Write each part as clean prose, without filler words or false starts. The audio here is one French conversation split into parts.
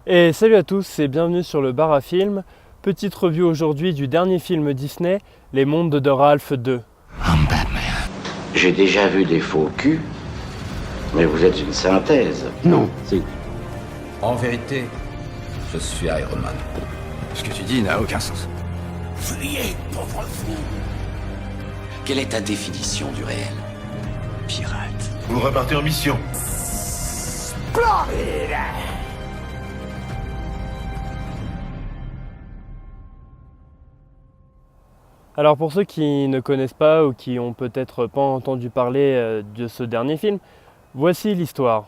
Et salut à tous et bienvenue sur le bar à film. Petite review aujourd'hui du dernier film Disney, Les Mondes de Ralph 2. J'ai déjà vu des faux culs, mais vous êtes une synthèse. Non, si. En vérité, je suis Iron Man. Ce que tu dis n'a aucun sens. Fuyez, pauvre fou. Quelle est ta définition du réel? Pirate. Vous repartez en mission. Alors pour ceux qui ne connaissent pas ou qui ont peut-être pas entendu parler de ce dernier film, voici l'histoire.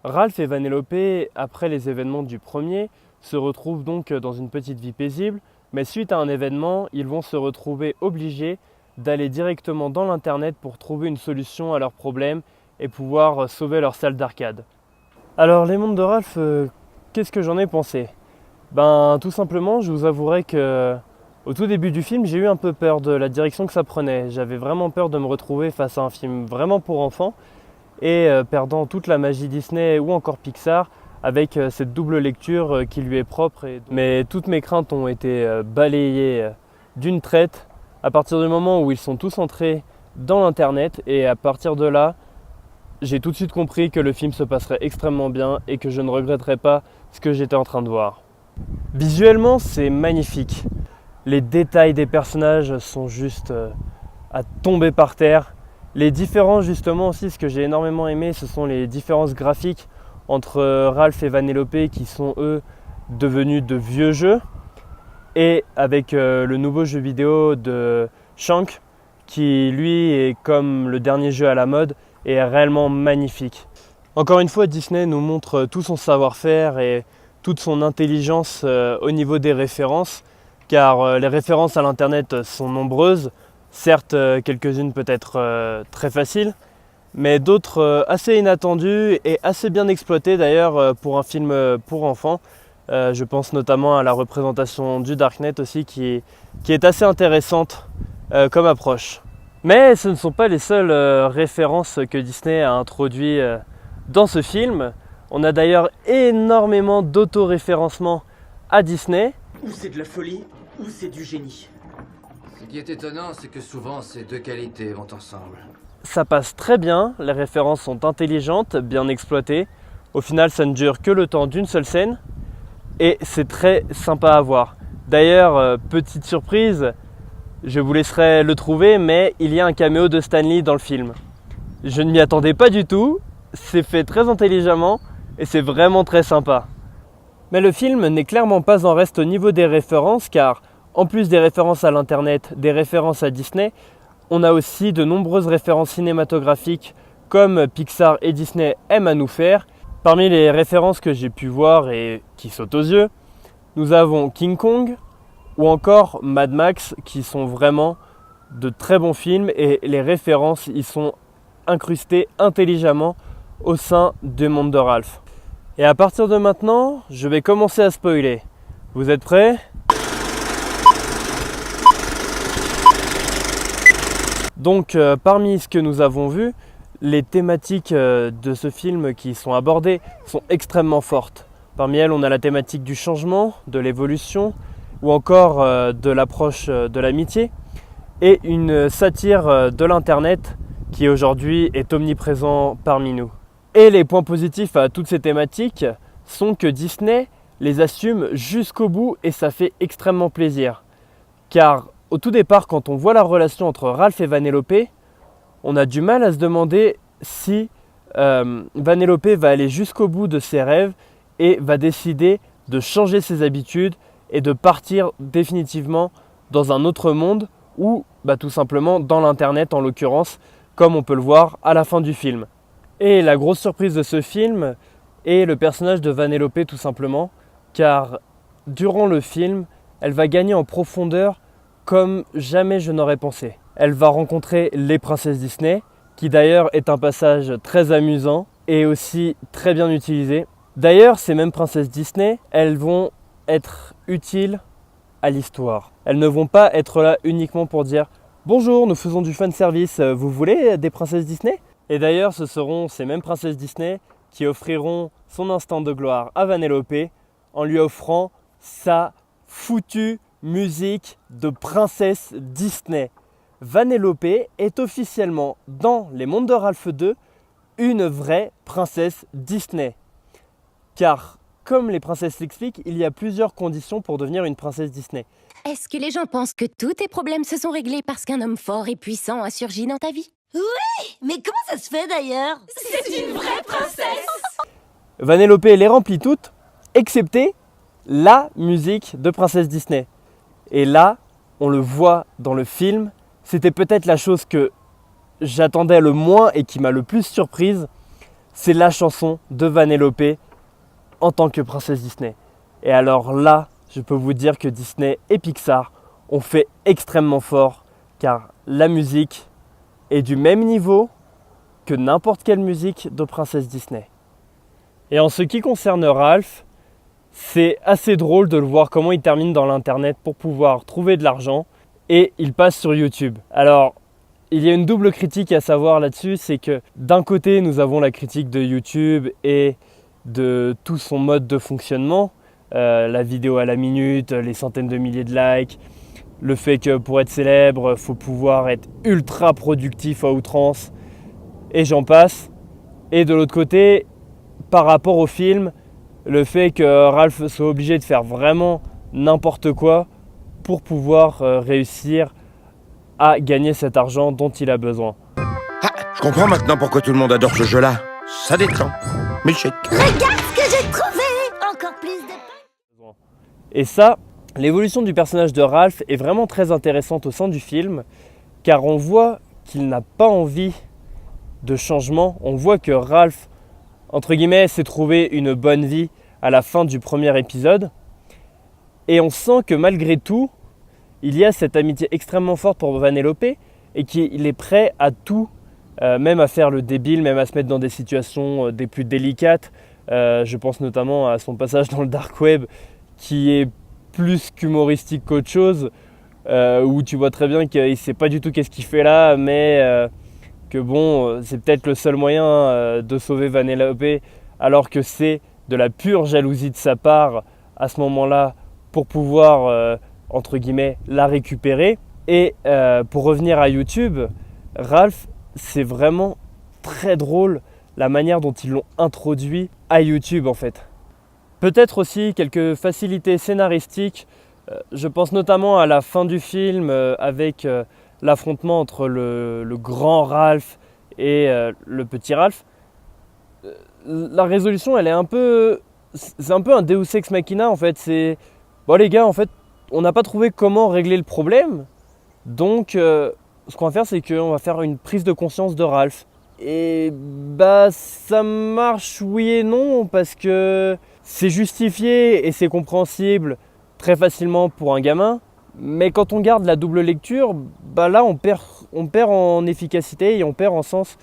Ralph et Vanellope, après les événements du premier, se retrouvent donc dans une petite vie paisible, mais suite à un événement, ils vont se retrouver obligés d'aller directement dans l'internet pour trouver une solution à leurs problèmes et pouvoir sauver leur salle d'arcade. Alors les mondes de Ralph, qu'est-ce que j'en ai pensé? Tout simplement, je vous avouerai que au tout début du film, j'ai eu un peu peur de la direction que ça prenait. J'avais vraiment peur de me retrouver face à un film vraiment pour enfants et perdant toute la magie Disney ou encore Pixar avec cette double lecture qui lui est propre. Mais toutes mes craintes ont été balayées d'une traite à partir du moment où ils sont tous entrés dans l'internet, et à partir de là, j'ai tout de suite compris que le film se passerait extrêmement bien et que je ne regretterais pas ce que j'étais en train de voir. Visuellement, c'est magnifique. Les détails des personnages sont juste à tomber par terre. Les différences, justement aussi, ce que j'ai énormément aimé, ce sont les différences graphiques entre Ralph et Vanellope qui sont eux devenus de vieux jeux, et avec le nouveau jeu vidéo de Shank qui lui est comme le dernier jeu à la mode et est réellement magnifique. Encore une fois, Disney nous montre tout son savoir-faire et toute son intelligence au niveau des références, car les références à l'internet sont nombreuses, certes quelques-unes peut-être très faciles, mais d'autres assez inattendues et assez bien exploitées d'ailleurs pour un film pour enfants. Je pense notamment à la représentation du Darknet aussi qui est assez intéressante comme approche. Mais ce ne sont pas les seules références que Disney a introduites dans ce film. On a d'ailleurs énormément d'autoréférencement à Disney. Ou c'est de la folie, ou c'est du génie. Ce qui est étonnant, c'est que souvent ces deux qualités vont ensemble. Ça passe très bien, les références sont intelligentes, bien exploitées. Au final, ça ne dure que le temps d'une seule scène et c'est très sympa à voir. D'ailleurs, petite surprise, je vous laisserai le trouver, mais il y a un caméo de Stan Lee dans le film. Je ne m'y attendais pas du tout, c'est fait très intelligemment et c'est vraiment très sympa. Mais le film n'est clairement pas en reste au niveau des références, car en plus des références à l'internet, des références à Disney, on a aussi de nombreuses références cinématographiques comme Pixar et Disney aiment à nous faire. Parmi les références que j'ai pu voir et qui sautent aux yeux, nous avons King Kong ou encore Mad Max, qui sont vraiment de très bons films, et les références y sont incrustées intelligemment au sein des mondes de Ralph. Et à partir de maintenant, je vais commencer à spoiler. Vous êtes prêts ? Donc parmi ce que nous avons vu, les thématiques de ce film qui sont abordées sont extrêmement fortes. Parmi elles, on a la thématique du changement, de l'évolution, ou encore de l'approche de l'amitié, et une satire de l'internet qui aujourd'hui est omniprésent parmi nous. Et les points positifs à toutes ces thématiques sont que Disney les assume jusqu'au bout et ça fait extrêmement plaisir. Car au tout départ, quand on voit la relation entre Ralph et Vanellope, on a du mal à se demander si Vanellope va aller jusqu'au bout de ses rêves et va décider de changer ses habitudes et de partir définitivement dans un autre monde, ou tout simplement dans l'internet en l'occurrence, comme on peut le voir à la fin du film. Et la grosse surprise de ce film est le personnage de Vanellope tout simplement, car durant le film, elle va gagner en profondeur comme jamais je n'aurais pensé. Elle va rencontrer les princesses Disney, qui d'ailleurs est un passage très amusant et aussi très bien utilisé. D'ailleurs, ces mêmes princesses Disney, elles vont être utiles à l'histoire. Elles ne vont pas être là uniquement pour dire « Bonjour, nous faisons du fan service, vous voulez des princesses Disney ?» Et d'ailleurs, ce seront ces mêmes princesses Disney qui offriront son instant de gloire à Vanellope en lui offrant sa foutue musique de princesse Disney. Vanellope est officiellement, dans les mondes de Ralph 2, une vraie princesse Disney. Car, comme les princesses l'expliquent, il y a plusieurs conditions pour devenir une princesse Disney. Est-ce que les gens pensent que tous tes problèmes se sont réglés parce qu'un homme fort et puissant a surgi dans ta vie? Mais comment ça se fait d'ailleurs? C'est une vraie princesse! Vanellope les remplit toutes, excepté la musique de princesse Disney. Et là, on le voit dans le film, c'était peut-être la chose que j'attendais le moins et qui m'a le plus surprise, c'est la chanson de Vanellope en tant que princesse Disney. Et alors là, je peux vous dire que Disney et Pixar ont fait extrêmement fort, car la musique est du même niveau que n'importe quelle musique de princesse Disney. Et en ce qui concerne Ralph, c'est assez drôle de le voir comment il termine dans l'internet pour pouvoir trouver de l'argent et il passe sur YouTube. Alors, il y a une double critique à savoir là-dessus, c'est que d'un côté, nous avons la critique de YouTube et de tout son mode de fonctionnement, la vidéo à la minute, les centaines de milliers de likes, le fait que pour être célèbre, il faut pouvoir être ultra productif à outrance, et j'en passe. Et de l'autre côté, par rapport au film, le fait que Ralph soit obligé de faire vraiment n'importe quoi pour pouvoir réussir à gagner cet argent dont il a besoin. Ah, je comprends maintenant pourquoi tout le monde adore ce jeu-là. Ça détend, mais chic. Regarde ce que j'ai trouvé! Encore plus de... Et ça, l'évolution du personnage de Ralph est vraiment très intéressante au sein du film, car on voit qu'il n'a pas envie de changement. On voit que Ralph, entre guillemets, s'est trouvé une bonne vie à la fin du premier épisode. Et on sent que malgré tout, il y a cette amitié extrêmement forte pour Vanellope et qu'il est prêt à tout, même à faire le débile, même à se mettre dans des situations des plus délicates. Je pense notamment à son passage dans le dark web qui est plus qu'humoristique qu'autre chose, où tu vois très bien qu'il ne sait pas du tout qu'est-ce qu'il fait là, mais que bon, c'est peut-être le seul moyen de sauver Vanellope, alors que c'est de la pure jalousie de sa part à ce moment-là pour pouvoir, entre guillemets, la récupérer. Et pour revenir à YouTube, Ralph, c'est vraiment très drôle la manière dont ils l'ont introduit à YouTube en fait. Peut-être aussi quelques facilités scénaristiques, je pense notamment à la fin du film avec l'affrontement entre le grand Ralph et le petit Ralph. La résolution, elle est c'est un peu un Deus Ex Machina en fait. C'est bon les gars, en fait, on n'a pas trouvé comment régler le problème, donc ce qu'on va faire, c'est qu'on va faire une prise de conscience de Ralph. Et bah ça marche oui et non parce que c'est justifié et c'est compréhensible très facilement pour un gamin. Mais quand on garde la double lecture, bah là on perd en efficacité et on perd en sens.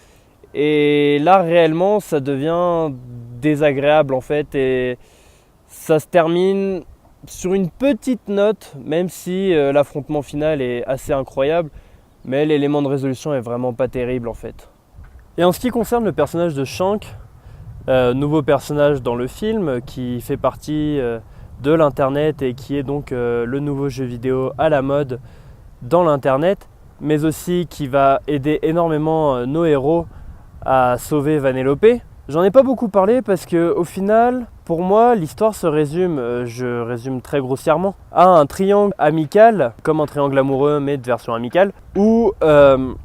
Et là réellement ça devient désagréable en fait et ça se termine sur une petite note, même si l'affrontement final est assez incroyable, mais l'élément de résolution est vraiment pas terrible en fait. Et en ce qui concerne le personnage de Shank, nouveau personnage dans le film qui fait partie de l'internet et qui est donc le nouveau jeu vidéo à la mode dans l'internet, mais aussi qui va aider énormément nos héros à sauver Vanellope. J'en ai pas beaucoup parlé parce que au final, pour moi, l'histoire se résume, je résume très grossièrement, à un triangle amical, comme un triangle amoureux mais de version amicale, où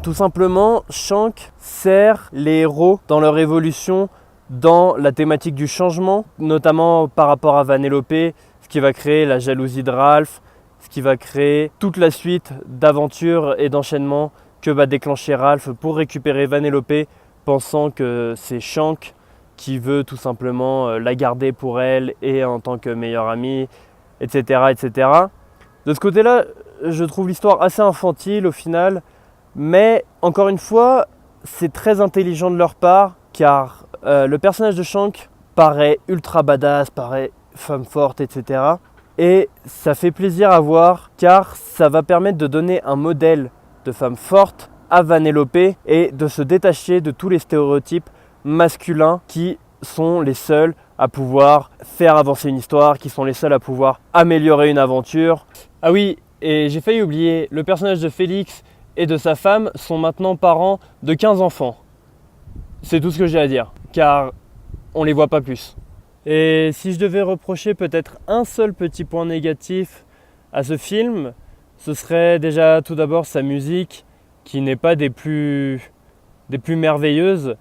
tout simplement Shank sert les héros dans leur évolution dans la thématique du changement, notamment par rapport à Vanellope, ce qui va créer la jalousie de Ralph, ce qui va créer toute la suite d'aventures et d'enchaînements que va déclencher Ralph pour récupérer Vanellope, pensant que c'est Shank qui veut tout simplement la garder pour elle et en tant que meilleure amie, etc., etc. De ce côté-là, je trouve l'histoire assez infantile au final, mais encore une fois, c'est très intelligent de leur part, car le personnage de Shank paraît ultra badass, paraît femme forte, etc. Et ça fait plaisir à voir, car ça va permettre de donner un modèle de femme forte à Vanellope et de se détacher de tous les stéréotypes masculins qui sont les seuls à pouvoir faire avancer une histoire, qui sont les seuls à pouvoir améliorer une aventure. Ah oui, et j'ai failli oublier, le personnage de Félix et de sa femme sont maintenant parents de 15 enfants. C'est tout ce que j'ai à dire, car on les voit pas plus. Et si je devais reprocher peut-être un seul petit point négatif à ce film, ce serait déjà tout d'abord sa musique, qui n'est pas des plus merveilleuses,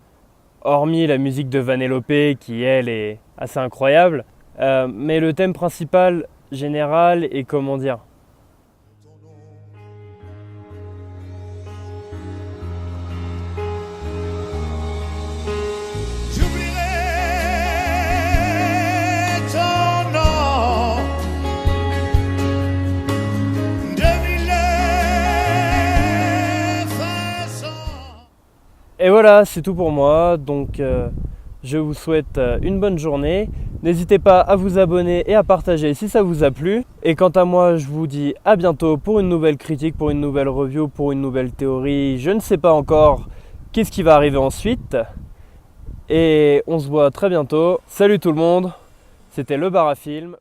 hormis la musique de Vanellope qui elle est assez incroyable. Mais le thème principal général est comment dire, et voilà, c'est tout pour moi, donc je vous souhaite une bonne journée. N'hésitez pas à vous abonner et à partager si ça vous a plu. Et quant à moi, je vous dis à bientôt pour une nouvelle critique, pour une nouvelle review, pour une nouvelle théorie. Je ne sais pas encore qu'est-ce qui va arriver ensuite. Et on se voit très bientôt. Salut tout le monde, c'était Le Bar à Film.